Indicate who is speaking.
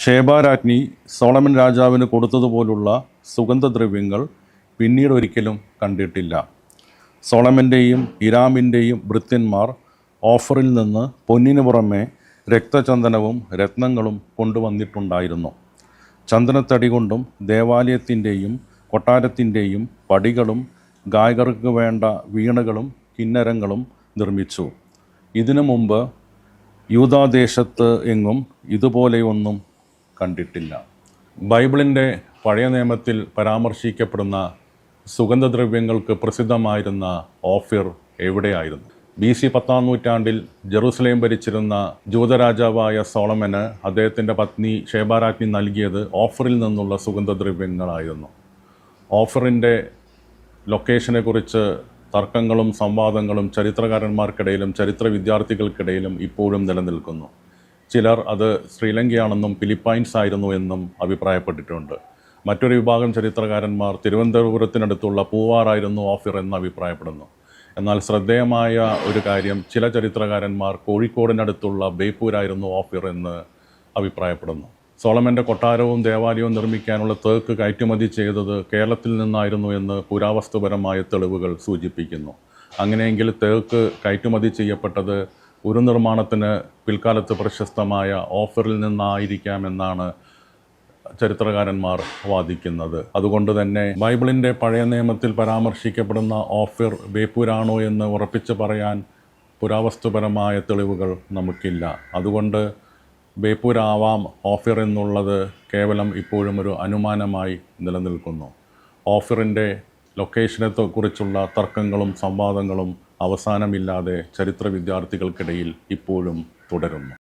Speaker 1: ഷേബാരാജ്ഞി Solomon രാജാവിന് കൊടുത്തതുപോലുള്ള സുഗന്ധദ്രവ്യങ്ങൾ പിന്നീട് ഒരിക്കലും കണ്ടിട്ടില്ല. സോളമൻ്റെയും ഇരാമിൻ്റെയും ഭൃത്യന്മാർ ഓഫറിൽ നിന്ന് പൊന്നിനു പുറമെ രക്തചന്ദനവും രത്നങ്ങളും കൊണ്ടുവന്നിട്ടുണ്ടായിരുന്നു. ചന്ദനത്തടി കൊണ്ടും ദേവാലയത്തിൻ്റെയും കൊട്ടാരത്തിൻ്റെയും പടികളും ഗായകർക്ക് വേണ്ട വീണകളും കിന്നരങ്ങളും നിർമ്മിച്ചു. ഇതിനു മുമ്പ് യൂദാദേശത്ത് എങ്ങും ഇതുപോലെയൊന്നും കണ്ടിട്ടില്ല. ബൈബിളിൻ്റെ പഴയ നിയമത്തിൽ പരാമർശിക്കപ്പെടുന്ന സുഗന്ധദ്രവ്യങ്ങൾക്ക് പ്രസിദ്ധമായിരുന്ന ഓഫിർ എവിടെയായിരുന്നു? BC 10-ാം നൂറ്റാണ്ടിൽ ജെറുസലേം ഭരിച്ചിരുന്ന ജൂതരാജാവായ സോളമന് അദ്ദേഹത്തിൻ്റെ പത്നി ഷേബാരാജ്ഞി നൽകിയത് ഓഫറിൽ നിന്നുള്ള സുഗന്ധദ്രവ്യങ്ങളായിരുന്നു. ഓഫറിൻ്റെ ലൊക്കേഷനെക്കുറിച്ച് തർക്കങ്ങളും സംവാദങ്ങളും ചരിത്രകാരന്മാർക്കിടയിലും ചരിത്ര വിദ്യാർത്ഥികൾക്കിടയിലും ഇപ്പോഴും നിലനിൽക്കുന്നു. ചിലർ അത് ശ്രീലങ്കയാണെന്നും ഫിലിപ്പൈൻസ് ആയിരുന്നു എന്നും അഭിപ്രായപ്പെട്ടിട്ടുണ്ട്. മറ്റൊരു വിഭാഗം ചരിത്രകാരന്മാർ തിരുവനന്തപുരത്തിനടുത്തുള്ള പൂവാറായിരുന്നു ഓഫിർ എന്ന് അഭിപ്രായപ്പെടുന്നു. എന്നാൽ ശ്രദ്ധേയമായ ഒരു കാര്യം, ചില ചരിത്രകാരന്മാർ കോഴിക്കോടിനടുത്തുള്ള ബേപ്പൂരായിരുന്നു ഓഫിർ എന്ന് അഭിപ്രായപ്പെടുന്നു. സോളമൻ്റെ കൊട്ടാരവും ദേവാലയവും നിർമ്മിക്കാനുള്ള തേക്ക് കയറ്റുമതി ചെയ്തത് കേരളത്തിൽ നിന്നായിരുന്നു എന്ന് പുരാവസ്തുപരമായ തെളിവുകൾ സൂചിപ്പിക്കുന്നു. അങ്ങനെയെങ്കിൽ തേക്ക് കയറ്റുമതി ചെയ്യപ്പെട്ടത് ഒരു നിർമ്മാണത്തിന് പിൽക്കാലത്ത് പ്രശസ്തമായ ഓഫറിൽ നിന്നായിരിക്കാമെന്നാണ് ചരിത്രകാരന്മാർ വാദിക്കുന്നത്. അതുകൊണ്ട് തന്നെ ബൈബിളിൻ്റെ പഴയ നിയമത്തിൽ പരാമർശിക്കപ്പെടുന്ന ഓഫിർ ബേപ്പൂരാണോ എന്ന് ഉറപ്പിച്ച് പറയാൻ പുരാവസ്തുപരമായ തെളിവുകൾ നമുക്കില്ല. അതുകൊണ്ട് ബേപ്പൂരാവാം ഓഫിർ എന്നുള്ളത് കേവലം ഇപ്പോഴും ഒരു അനുമാനമായി നിലനിൽക്കുന്നു. ഓഫിറിൻ്റെ ലൊക്കേഷനെക്കുറിച്ചുള്ള തർക്കങ്ങളും സംവാദങ്ങളും അവസാനമില്ലാതെ ചരിത്ര വിദ്യാർത്ഥികൾക്കിടയിൽ ഇപ്പോഴും തുടരുന്നു.